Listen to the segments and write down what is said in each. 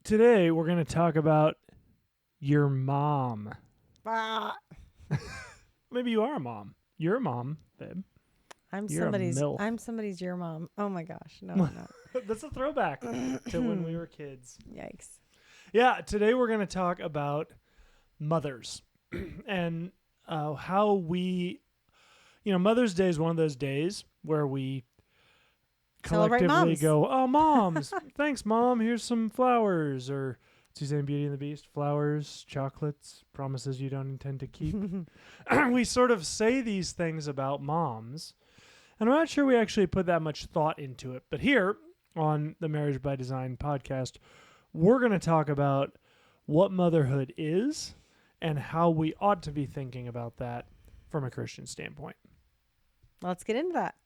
Today we're going to talk about your mom. Maybe you are a mom. You're a mom, babe. I'm You're somebody's your mom. Oh my gosh. No, I'm not. That's a throwback to when we were kids. Yikes. Yeah, today we're going to talk about mothers and how we, Mother's Day is one of those days where we Celebrate collectively moms. go, oh, moms, thanks, Mom, here's some flowers. Or Suzanne Beauty and the Beast, flowers, chocolates, promises you don't intend to keep. We sort of say these things about moms, and I'm not sure we actually put that much thought into it. But here on the Marriage by Design podcast, we're going to talk about what motherhood is and how we ought to be thinking about that from a Christian standpoint. Let's get into that.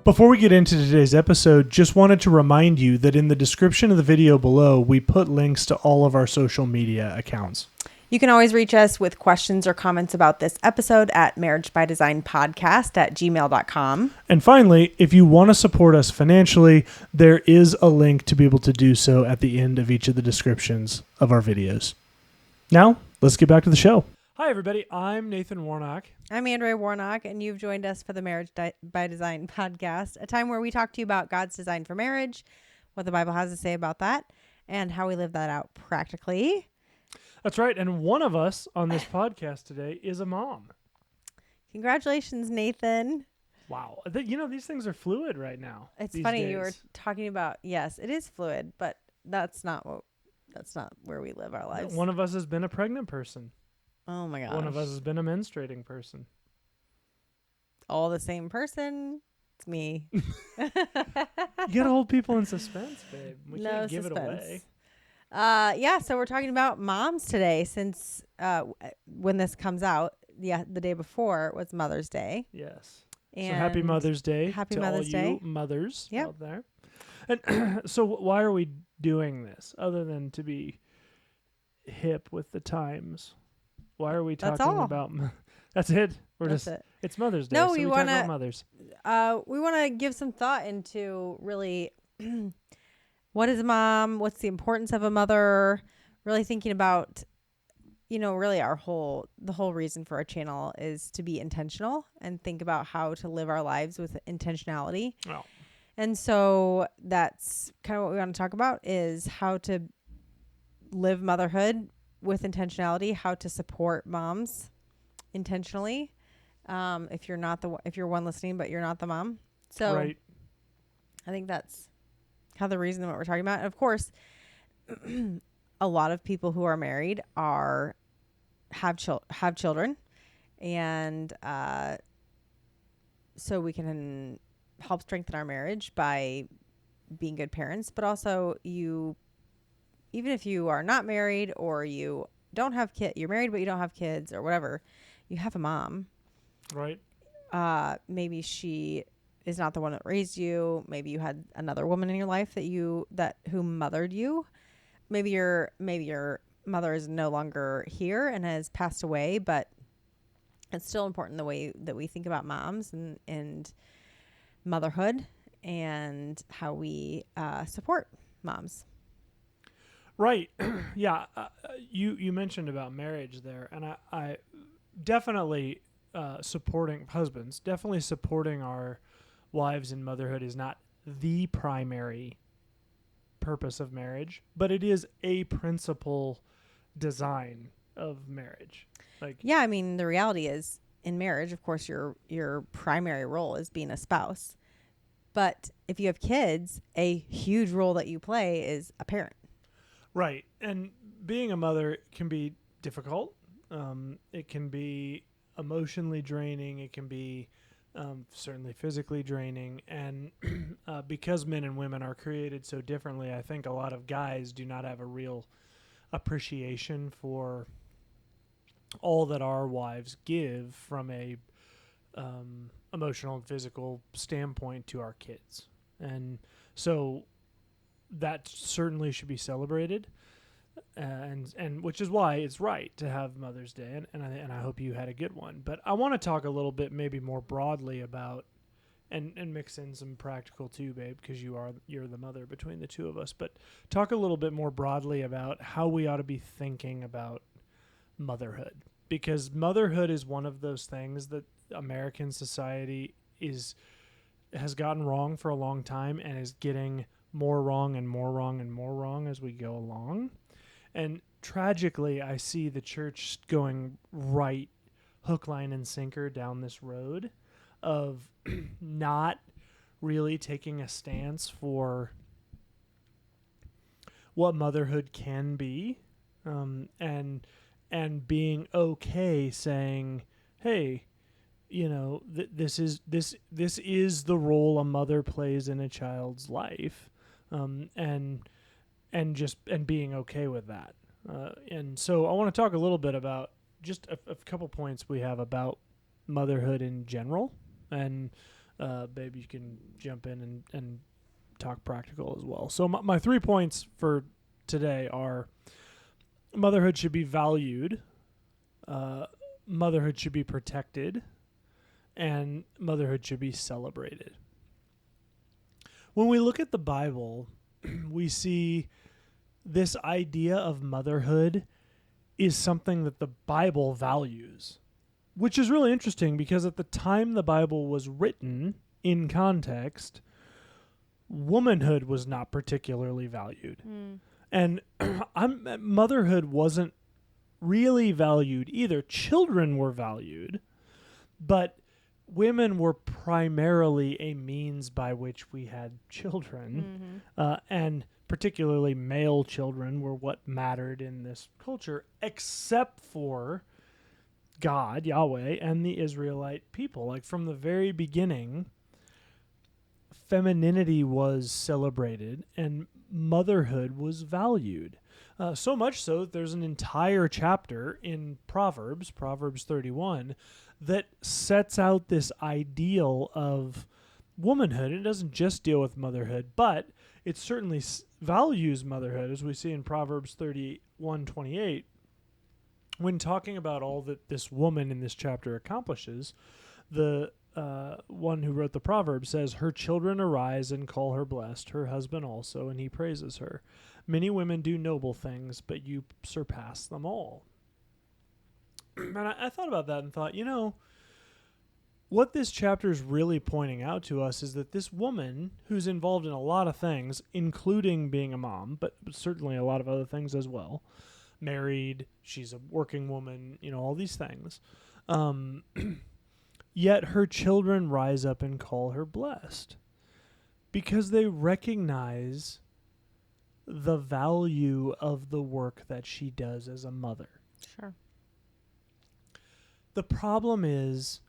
Before we get into today's episode, just wanted to remind you that in the description of the video below, we put links to all of our social media accounts. You can always reach us with questions or comments about this episode at marriagebydesignpodcast@gmail.com. And finally, if you want to support us financially, there is a link to be able to do so at the end of each of the descriptions of our videos. Now, let's get back to the show. Hi, everybody. I'm Nathan Warnock. I'm Andrea Warnock, and you've joined us for the Marriage by Design podcast, a time where we talk to you about God's design for marriage, what the Bible has to say about that, and how we live that out practically. That's right. And one of us on this podcast today is a mom. Congratulations, Nathan. Wow. These things are fluid right now. It's funny you were talking about, yes, it is fluid, but that's not where we live our lives. One of us has been a pregnant person. Oh my gosh. One of us has been a menstruating person. All the same person. It's me. You gotta hold people in suspense, babe. We no can't give suspense. it away. So we're talking about moms today since when this comes out, the day before was Mother's Day. Yes. And so happy Mother's Day happy to Mother's all Day. you mothers Yep. out there. And so why are we doing this other than to be hip with the times? Why are we talking about... That's it. It's Mother's Day, no, so we talk about mothers. We want to give some thought into really what is a mom? What's the importance of a mother? Really thinking about, really the whole reason for our channel is to be intentional and think about how to live our lives with intentionality. Oh. And so that's kind of what we want to talk about is how to live motherhood with intentionality, how to support moms intentionally. If you're one listening, but you're not the mom. So right. I think that's how the reason what we're talking about. And of course, a lot of people who are married have children, and so we can help strengthen our marriage by being good parents. But also, even if you are not married or you don't have kids, you're married but you don't have kids or whatever, you have a mom. Right. Maybe she is not the one that raised you. Maybe you had another woman in your life who mothered you. Maybe your mother is no longer here and has passed away, but it's still important the way that we think about moms and motherhood and how we support moms. Right. Yeah. You mentioned about marriage there, and I definitely supporting husbands, definitely supporting our wives in motherhood is not the primary purpose of marriage, but it is a principal design of marriage. The reality is in marriage, of course, your primary role is being a spouse. But if you have kids, a huge role that you play is a parent. Right. And being a mother can be difficult. It can be emotionally draining. It can be certainly physically draining. And because men and women are created so differently, I think a lot of guys do not have a real appreciation for all that our wives give from a emotional and physical standpoint to our kids. And so that certainly should be celebrated. And which is why it's right to have Mother's Day, and I hope you had a good one. But I want to talk a little bit, maybe more broadly, about and mix in some practical too, babe, because you're the mother between the two of us. But talk a little bit more broadly about how we ought to be thinking about motherhood, because motherhood is one of those things that American society has gotten wrong for a long time and is getting more wrong and more wrong and more wrong as we go along. And tragically, I see the church going right hook, line, and sinker down this road of not really taking a stance for what motherhood can be, and being okay saying, "Hey, this is the role a mother plays in a child's life," and being okay with that. And so I want to talk a little bit about just a couple points we have about motherhood in general. And babe, you can jump in and talk practical as well. So my 3 points for today are: motherhood should be valued, motherhood should be protected, and motherhood should be celebrated. When we look at the Bible, we see this idea of motherhood is something that the Bible values, which is really interesting because at the time the Bible was written, in context, womanhood was not particularly valued. And motherhood wasn't really valued either. Children were valued, but women were primarily a means by which we had children, and particularly male children were what mattered in this culture, except for God, Yahweh, and the Israelite people. Like from the very beginning, femininity was celebrated and motherhood was valued. So much so that there's an entire chapter in Proverbs 31, that sets out this ideal of womanhood. It doesn't just deal with motherhood, but it certainly values motherhood, as we see in Proverbs 31:28. When talking about all that this woman in this chapter accomplishes, the one who wrote the proverb says, "Her children arise and call her blessed, her husband also, and he praises her. Many women do noble things, but you surpass them all." And I thought about that and thought, what this chapter is really pointing out to us is that this woman, who's involved in a lot of things, including being a mom, but certainly a lot of other things as well, married, she's a working woman, all these things, yet her children rise up and call her blessed because they recognize the value of the work that she does as a mother. Sure. The problem is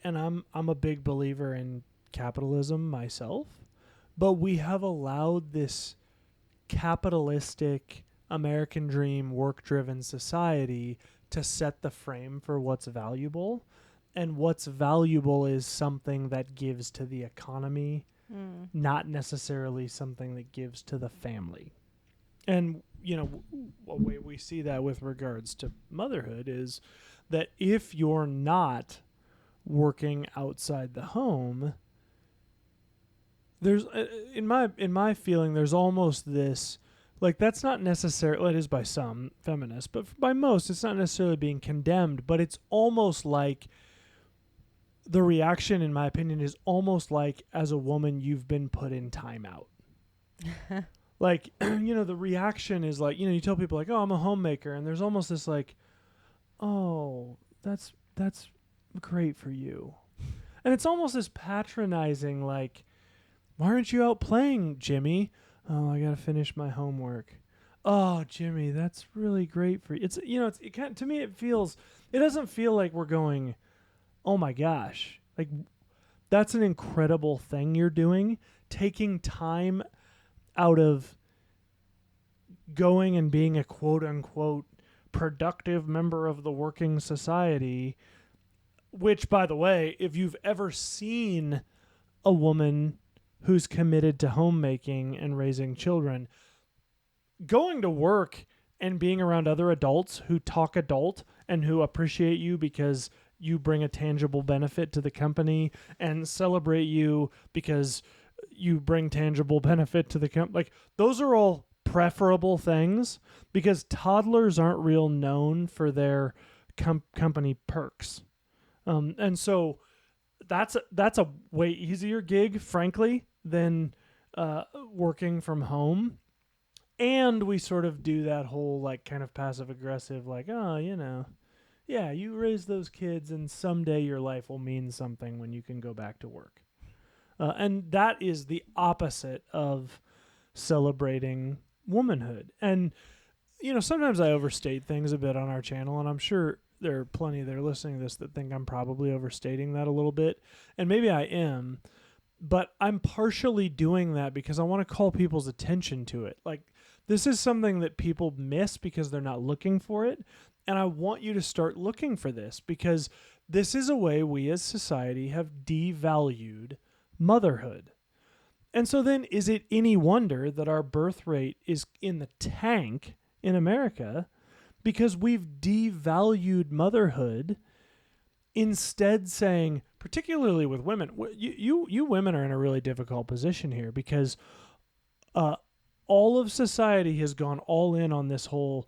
I'm a big believer in capitalism myself, but we have allowed this capitalistic American dream work-driven society to set the frame for what's valuable, and what's valuable is something that gives to the economy, not necessarily something that gives to the family. And a way we see that with regards to motherhood is that if you're not working outside the home, there's in my feeling there's almost this, like, that's not necessarily, well, it is by some feminists, but by most it's not necessarily being condemned, but it's almost like the reaction, in my opinion, is almost like, as a woman, you've been put in timeout. Like, the reaction is like, you tell people like, "Oh, I'm a homemaker," and there's almost this like, "Oh, that's great for you," and it's almost this patronizing, like, "Why aren't you out playing, Jimmy?" "Oh, I gotta finish my homework." "Oh, Jimmy, that's really great for you." It's it kind, to me, it doesn't feel like we're going, "Oh my gosh, like, that's an incredible thing you're doing," taking time out of going and being a quote unquote productive member of the working society, which, by the way, if you've ever seen a woman who's committed to homemaking and raising children. Going to work and being around other adults who talk adult and who appreciate you because you bring a tangible benefit to the company and celebrate you because you bring tangible benefit to the company. Like, those are all preferable things because toddlers aren't real known for their company perks. And so that's a way easier gig, frankly, than working from home. And we sort of do that whole like kind of passive aggressive, like, oh, yeah, you raise those kids and someday your life will mean something when you can go back to work. And that is the opposite of celebrating womanhood. And, sometimes I overstate things a bit on our channel, and I'm sure there are plenty that are listening to this that think I'm probably overstating that a little bit. And maybe I am, but I'm partially doing that because I want to call people's attention to it. Like, this is something that people miss because they're not looking for it. And I want you to start looking for this because this is a way we as society have devalued motherhood. And so then, is it any wonder that our birth rate is in the tank in America because we've devalued motherhood, instead saying, particularly with women, you women are in a really difficult position here because all of society has gone all in on this whole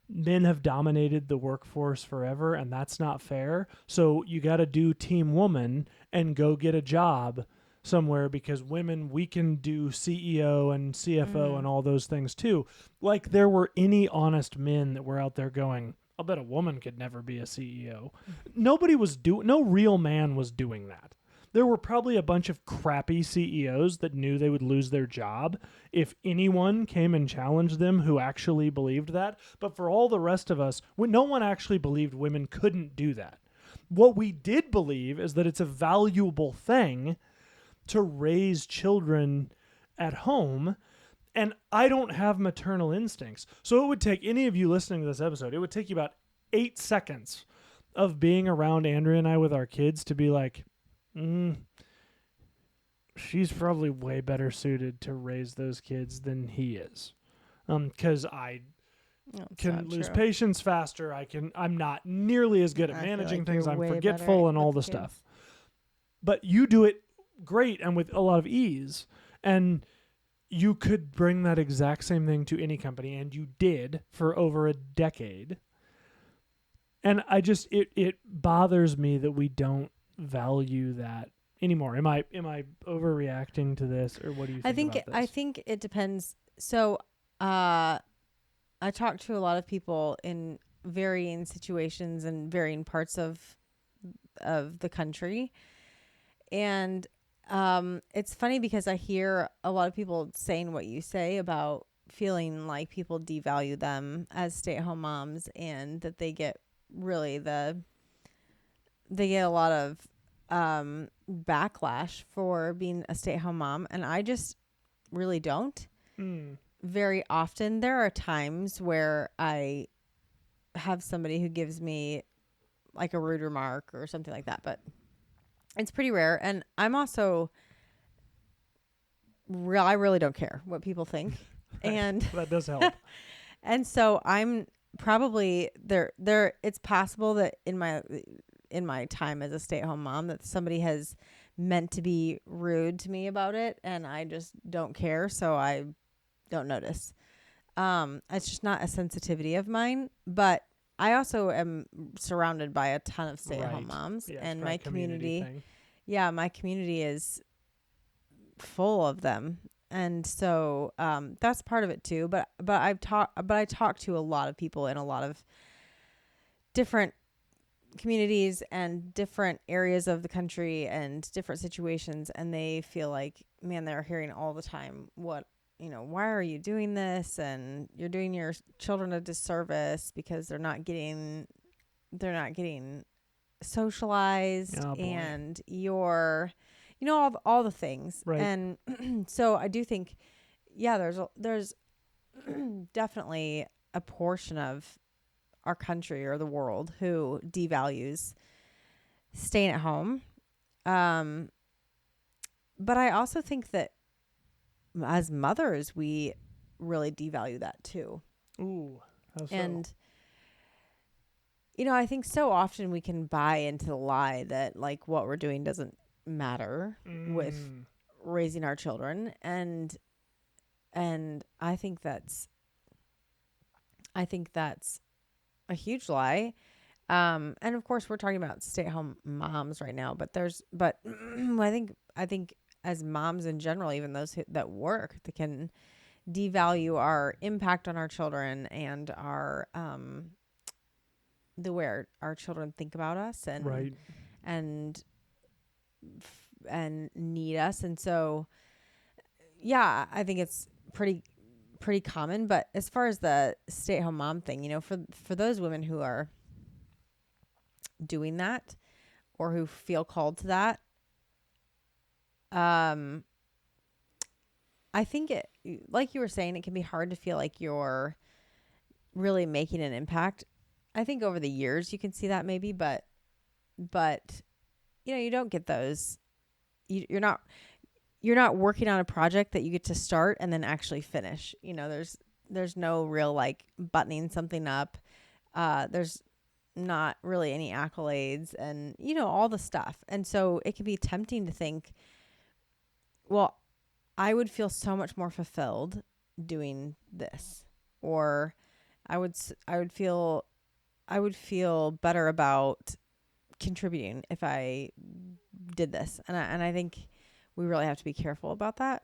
men have dominated the workforce forever and that's not fair. So you got to do team woman and go get a job somewhere because women, we can do CEO and CFO and all those things too. Like there were any honest men that were out there going, I'll bet a woman could never be a CEO. No real man was doing that. There were probably a bunch of crappy CEOs that knew they would lose their job if anyone came and challenged them who actually believed that. But for all the rest of us, no one actually believed women couldn't do that. What we did believe is that it's a valuable thing to raise children at home. And I don't have maternal instincts. So it would take any of you listening to this episode, it would take you about 8 seconds of being around Andrea and I with our kids to be like, she's probably way better suited to raise those kids than he is. Because I can lose patience faster. I'm not nearly as good at managing things. I'm forgetful and all the stuff. But you do it great and with a lot of ease. And you could bring that exact same thing to any company, and you did for over a decade. And it bothers me that we don't value that anymore. Am I overreacting to this, or what do you think about this? I think it depends. So I talk to a lot of people in varying situations and varying parts of the country, and it's funny because I hear a lot of people saying what you say about feeling like people devalue them as stay-at-home moms, and that they get a lot of backlash for being a stay-at-home mom, and I just really don't. Very often there are times where I have somebody who gives me like a rude remark or something like that, but it's pretty rare. And I'm also I really don't care what people think. And that does help. And so I'm probably there it's possible that in my time as a stay-at-home mom that somebody has meant to be rude to me about it, and I just don't care, so I don't notice. It's just not a sensitivity of mine, but I also am surrounded by a ton of stay-at-home moms, and my community my community is full of them. And so that's part of it too, but I talk to a lot of people in a lot of different communities and different areas of the country and different situations, and they feel like, man, they're hearing all the time, why are you doing this? And you're doing your children a disservice because they're not getting socialized, and you're, all the things. Right. And so I do think, there's definitely a portion of our country or the world who devalues staying at home. But I also think that as mothers, we really devalue that too. Ooh, how so? And, I think so often we can buy into the lie that like what we're doing doesn't matter with raising our children. And I think that's a huge lie. And of course we're talking about stay-at-home moms right now, but I think as moms in general, even those that work, they can devalue our impact on our children and our the way our children think about us and right. and and need us. And so yeah, I think it's pretty common. But as far as the stay-at-home mom thing, for those women who are doing that or who feel called to that, I think it, like you were saying, it can be hard to feel like you're really making an impact. I think over the years you can see that maybe, but you don't get those. You're not working on a project that you get to start and then actually finish. There's no real like buttoning something up. There's not really any accolades and all the stuff. And so it can be tempting to think, well, I would feel so much more fulfilled doing this, or I would feel better about contributing if I did this. And I think we really have to be careful about that.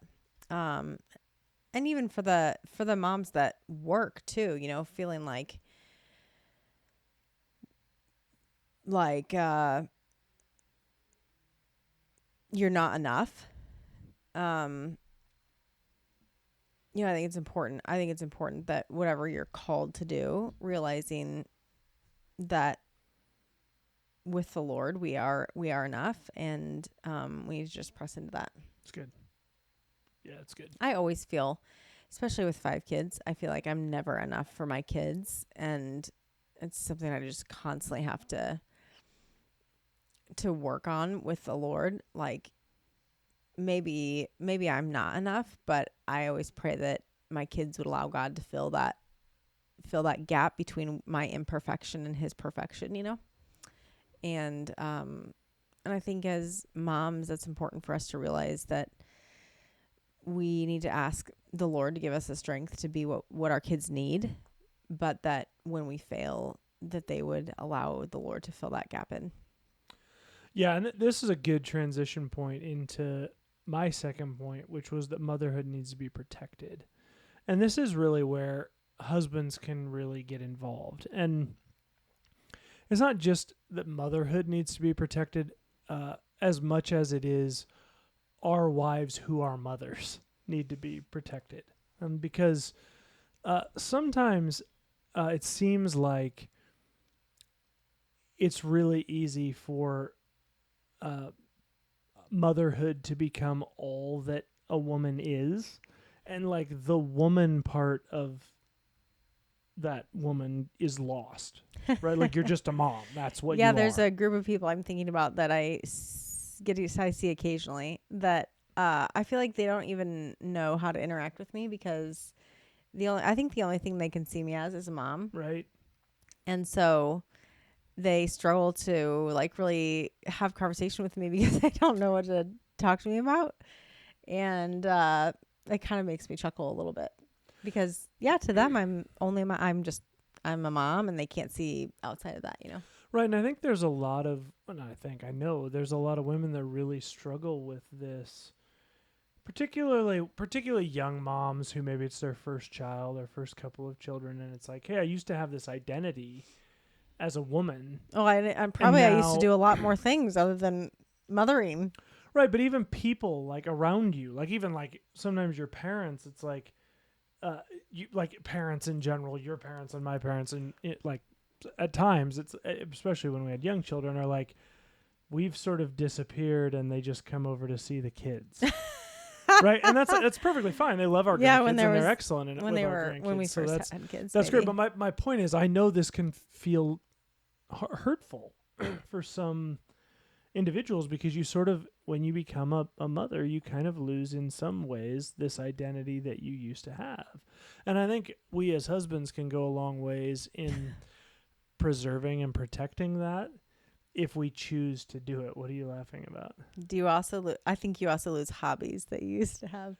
And even for the moms that work too, feeling like you're not enough. I think it's important. I think it's important that whatever you're called to do, realizing that with the Lord, we are enough, and we need to just press into that. It's good. Yeah, it's good. I always feel, especially with 5 kids, I feel like I'm never enough for my kids, and it's something I just constantly have to work on with the Lord. Like maybe I'm not enough, but I always pray that my kids would allow God to fill that gap between my imperfection and his perfection, And I think as moms, that's important for us to realize that we need to ask the Lord to give us the strength to be what our kids need, but that when we fail, that they would allow the Lord to fill that gap in. Yeah, and this is a good transition point into my second point, which was that motherhood needs to be protected. And this is really where husbands can really get involved. And it's not just that motherhood needs to be protected as much as it is our wives who are mothers need to be protected. Because sometimes it seems like it's really easy for motherhood to become all that a woman is, and like the woman part of that woman is lost, right? Like you're just a mom. That's what you are. Yeah, there's a group of people I'm thinking about that I see occasionally that I feel like they don't even know how to interact with me because I think the only thing they can see me as is a mom. Right. And so they struggle to like really have conversation with me because they don't know what to talk to me about. And it kind of makes me chuckle a little bit because to them I'm a mom and they can't see outside of that, Right. And I think there's a lot of, I know there's a lot of women that really struggle with this, particularly young moms who maybe it's their first child or first couple of children. And it's like, hey, I used to have this identity as a woman. Oh, I used to do a lot more things other than mothering. Right. But even people like around you, like even like sometimes your parents, it's like, you like parents in general, your parents and my parents, and it like at times it's especially when we had young children are like we've sort of disappeared and they just come over to see the kids. Right, and that's perfectly fine. They love our grandkids and they're excellent in it when we first had kids. That's great. But my point is, I know this can feel hurtful for some individuals because you sort of when you become a mother, you kind of lose in some ways this identity that you used to have. And I think we as husbands can go a long ways in preserving and protecting that if we choose to do it. What are you laughing about? Do you also I think you also lose hobbies that you used to have.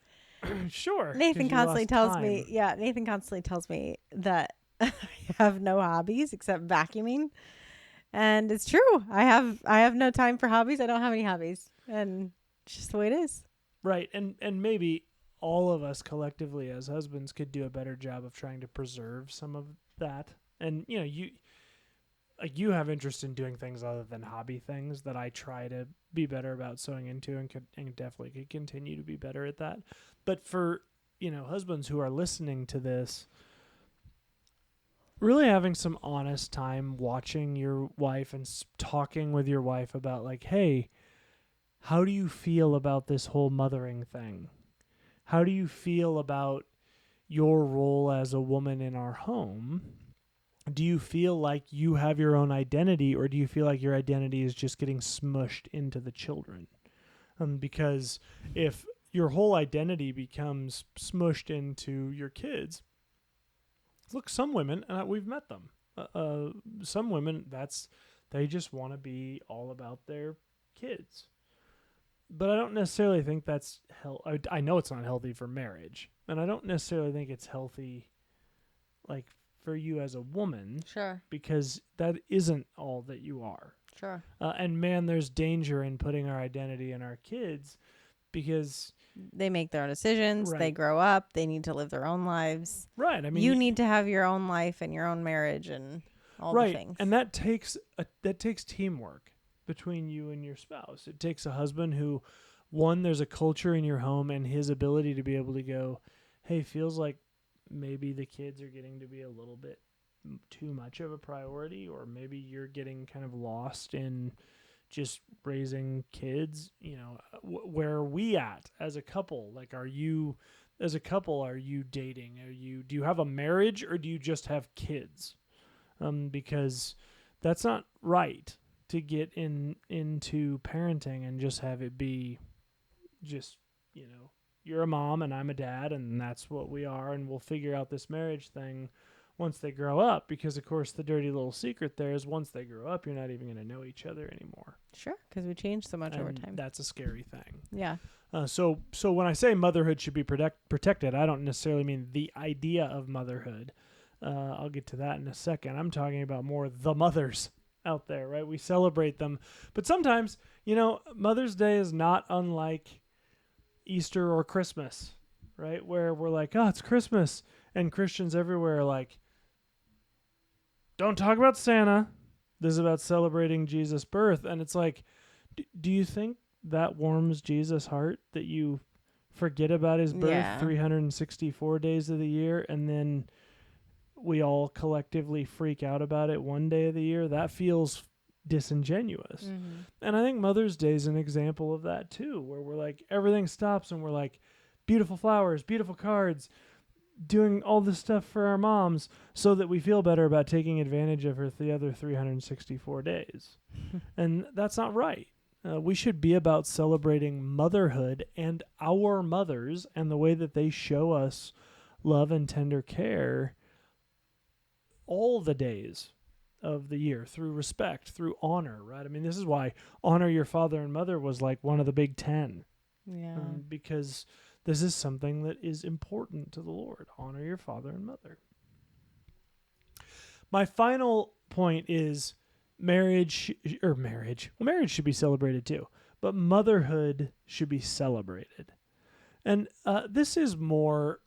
Sure. Nathan 'Cause you constantly lost tells time. me, Nathan constantly tells me that I have no hobbies except vacuuming. And it's true. I have no time for hobbies. I don't have any hobbies. And it's just the way it is. Right. And maybe all of us collectively as husbands could do a better job of trying to preserve some of that. And you have interest in doing things other than hobby things that I try to be better about sewing into, and definitely could continue to be better at that. But for, husbands who are listening to this, really having some honest time watching your wife and talking with your wife about, like, hey, how do you feel about this whole mothering thing? How do you feel about your role as a woman in our home? Do you feel like you have your own identity, or do you feel like your identity is just getting smushed into the children? Because if your whole identity becomes smushed into your kids, look, some women, we've met them. Some women, they just want to be all about their kids. But I don't necessarily think that's I know it's not healthy for marriage, and I don't necessarily think it's healthy, like, for you as a woman, Sure. because that isn't all that you are. Sure. And man, there's danger in putting our identity in our kids, because They make their own decisions. Right. They grow up. They need to live their own lives. right. I mean, You need to have your own life and your own marriage and all right, the things. and that takes teamwork between you and your spouse. It takes a husband who, one, there's a culture in your home, and his ability to be able to go, hey, feels like maybe the kids are getting to be a little bit too much of a priority, or maybe you're getting kind of lost in just raising kids. Where are we at as a couple? Like, are you dating? Do you have a marriage, or do you just have kids? Because that's not right to get into parenting and just have it be just, you're a mom and I'm a dad, and that's what we are, and we'll figure out this marriage thing once they grow up. Because, of course, the dirty little secret there is, once they grow up, you're not even going to know each other anymore. Sure, because we change so much over And time. that's a scary thing. Yeah. So when I say motherhood should be protected, I don't necessarily mean the idea of motherhood. I'll get to that in a second. I'm talking about more the mothers out there, right? We celebrate them. But sometimes, Mother's Day is not unlike Easter or Christmas, right? Where we're like, oh, it's Christmas. And Christians everywhere are like, don't talk about Santa. This is about celebrating Jesus' birth. And it's like, do you think that warms Jesus' heart that you forget about his birth 364 days of the year, and then we all collectively freak out about it one day of the year? That feels disingenuous. Mm-hmm. And I think Mother's Day is an example of that too, where we're like, everything stops and we're like, beautiful flowers, beautiful cards, doing all this stuff for our moms so that we feel better about taking advantage of her the other 364 days. And that's not right. We should be about celebrating motherhood and our mothers and the way that they show us love and tender care all the days of the year, through respect, through honor, right? I mean, this is why honor your father and mother was like one of the big 10. Yeah. Because this is something that is important to the Lord. Honor your father and mother. My final point is marriage should be celebrated too, but motherhood should be celebrated. And this is more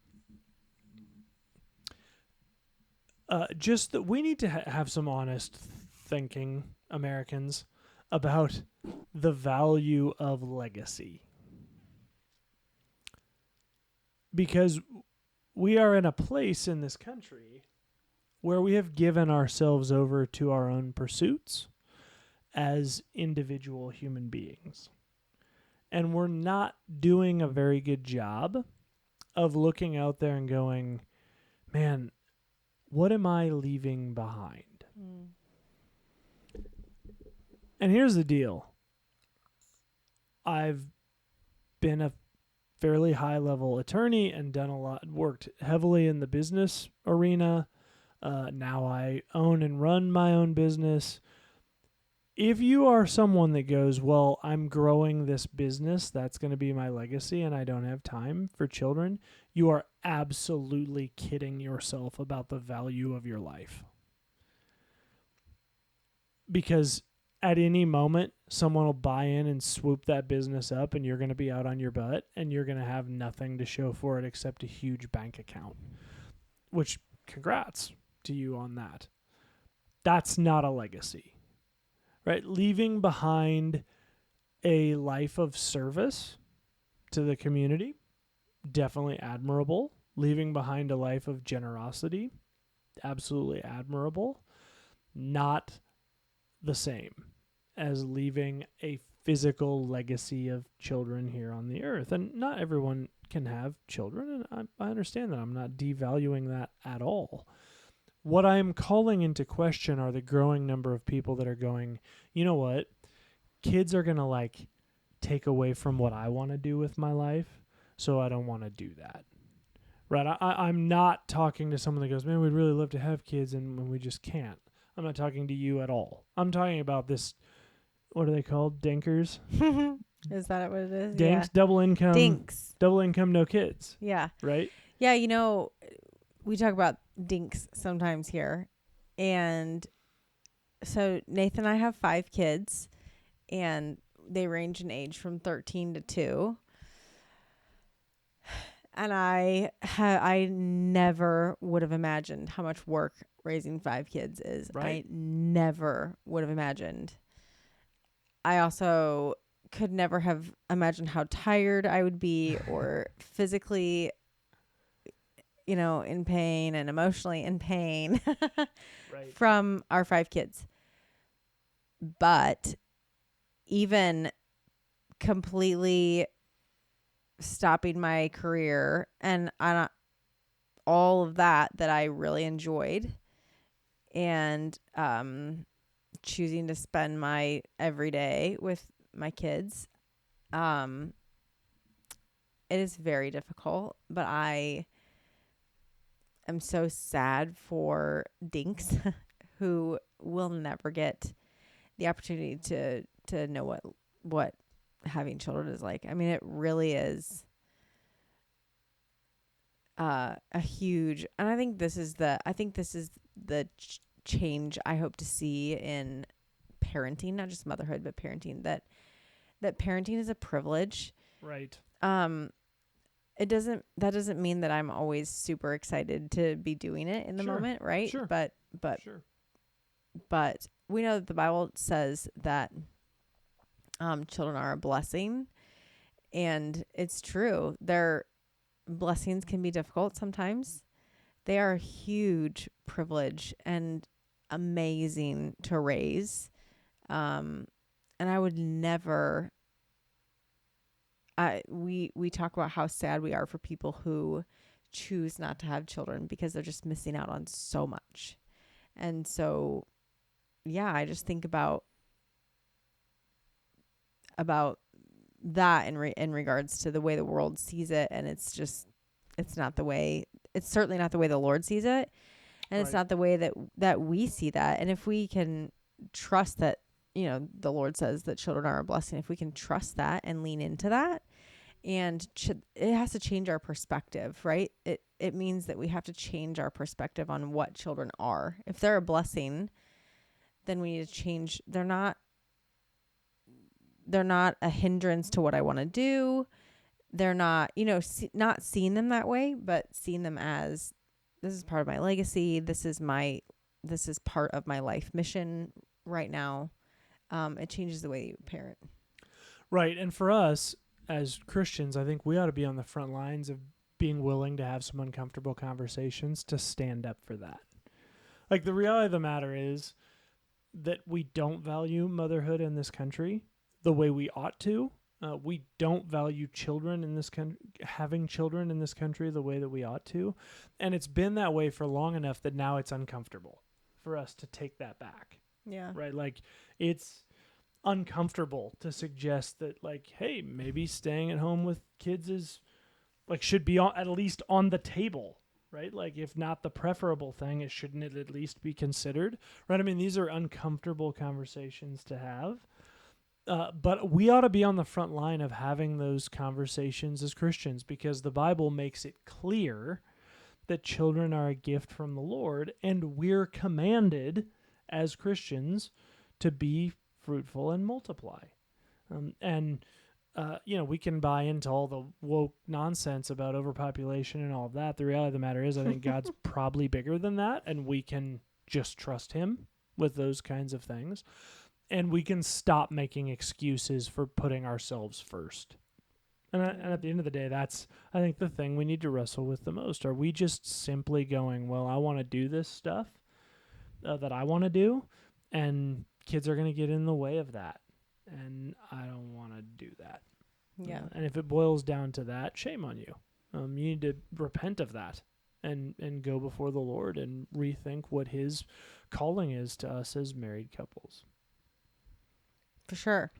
just that we need to have some honest thinking, Americans, about the value of legacy. Because we are in a place in this country where we have given ourselves over to our own pursuits as individual human beings. And we're not doing a very good job of looking out there and going, man, what am I leaving behind? And here's the deal. I've been a fairly high level attorney and done worked heavily in the business arena. Now I own and run my own business. If you are someone that goes, well, I'm growing this business, that's going to be my legacy, and I don't have time for children, you are absolutely kidding yourself about the value of your life. Because at any moment, someone will buy in and swoop that business up, and you're going to be out on your butt, and you're going to have nothing to show for it except a huge bank account. Which, congrats to you on that. That's not a legacy. Right? Leaving behind a life of service to the community, definitely admirable. Leaving behind a life of generosity, absolutely admirable. Not the same as leaving a physical legacy of children here on the earth. And not everyone can have children, and I understand that. I'm not devaluing that at all. What I'm calling into question are the growing number of people that are going, you know what? Kids are going to take away from what I want to do with my life, so I don't want to do that. Right? I'm not talking to someone that goes, man, we'd really love to have kids and we just can't. I'm not talking to you at all. I'm talking about this, what are they called? Dinkers? Is that what it is? Dinks? Yeah. Double income. Dinks. Double income, no kids. Yeah. Right? Yeah, we talk about dinks sometimes here. And so Nathan and I have 5 kids, and they range in age from 13 to 2. And I never would have imagined how much work raising 5 kids is. Right. I never would have imagined. I also could never have imagined how tired I would be or physically, in pain and emotionally in pain Right. from our 5 kids. But even completely stopping my career and all of that I really enjoyed, and choosing to spend my every day with my kids, it is very difficult, but I am so sad for dinks who will never get the opportunity to know what having children is like. I mean, it really is a huge, and I think this is the change I hope to see in parenting, not just motherhood, but parenting, that parenting is a privilege. Right. That doesn't mean that I'm always super excited to be doing it in the moment, right? Sure. But Sure. but we know that the Bible says that children are a blessing, and it's true. Their blessings can be difficult sometimes. They are a huge privilege and amazing to raise. And I would never. We talk about how sad we are for people who choose not to have children because they're just missing out on so much. And so, yeah, I just think about that in regards to the way the world sees it, and it's certainly not the way the Lord sees it, and it's not the way that we see that. And if we can trust that, the Lord says that children are a blessing, if we can trust that and lean into that, and it has to change our perspective, right? It means that we have to change our perspective on what children are. If they're a blessing, then we need to change. They're not a hindrance to what I want to do. They're not, not seeing them that way, but seeing them as, this is part of my legacy. This is part of my life mission right now. It changes the way you parent. Right. And for us as Christians, I think we ought to be on the front lines of being willing to have some uncomfortable conversations to stand up for that. Like, the reality of the matter is that we don't value motherhood in this country the way we ought to. We don't value children in this country, having children in this country the way that we ought to. And it's been that way for long enough that now it's uncomfortable for us to take that back. Yeah. Right? Like, it's uncomfortable to suggest that, like, hey, maybe staying at home with kids is like should be at least on the table, right? Like, if not the preferable thing, it shouldn't it at least be considered, right? I mean, these are uncomfortable conversations to have. But we ought to be on the front line of having those conversations as Christians, because the Bible makes it clear that children are a gift from the Lord, and we're commanded as Christians to be fruitful and multiply. We can buy into all the woke nonsense about overpopulation and all of that. The reality of the matter is, I think God's probably bigger than that, and we can just trust him with those kinds of things. And we can stop making excuses for putting ourselves first. And at the end of the day, that's, I think, the thing we need to wrestle with the most. Are we just simply going, well, I want to do this stuff that I want to do, and kids are going to get in the way of that, and I don't want to do that. Yeah. And if it boils down to that, shame on you. You need to repent of that and go before the Lord and rethink what his calling is to us as married couples. For sure.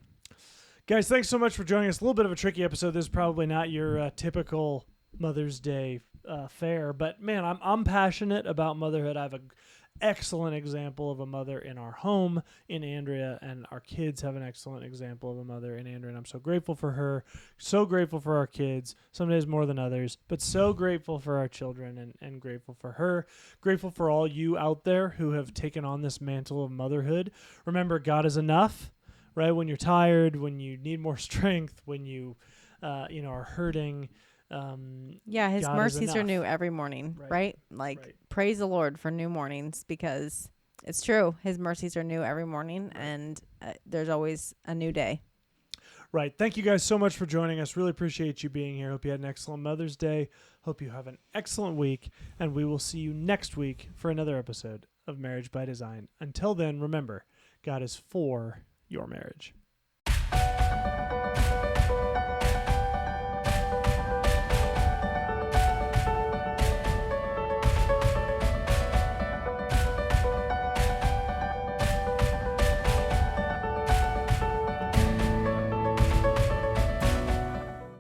Guys, thanks so much for joining us. A little bit of a tricky episode. This is probably not your typical Mother's Day fare, but man, I'm passionate about motherhood. I have an excellent example of a mother in our home in Andrea, and our kids have an excellent example of a mother in Andrea, and I'm so grateful for her, so grateful for our kids, some days more than others, but so grateful for our children and grateful for her, grateful for all you out there who have taken on this mantle of motherhood. Remember, God is enough. Right, when you're tired, when you need more strength, when you, are hurting. His God mercies are new every morning, right? Like, praise the Lord for new mornings, because it's true. His mercies are new every morning, and there's always a new day. Right. Thank you guys so much for joining us. Really appreciate you being here. Hope you had an excellent Mother's Day. Hope you have an excellent week, and we will see you next week for another episode of Marriage by Design. Until then, remember, God is for your marriage.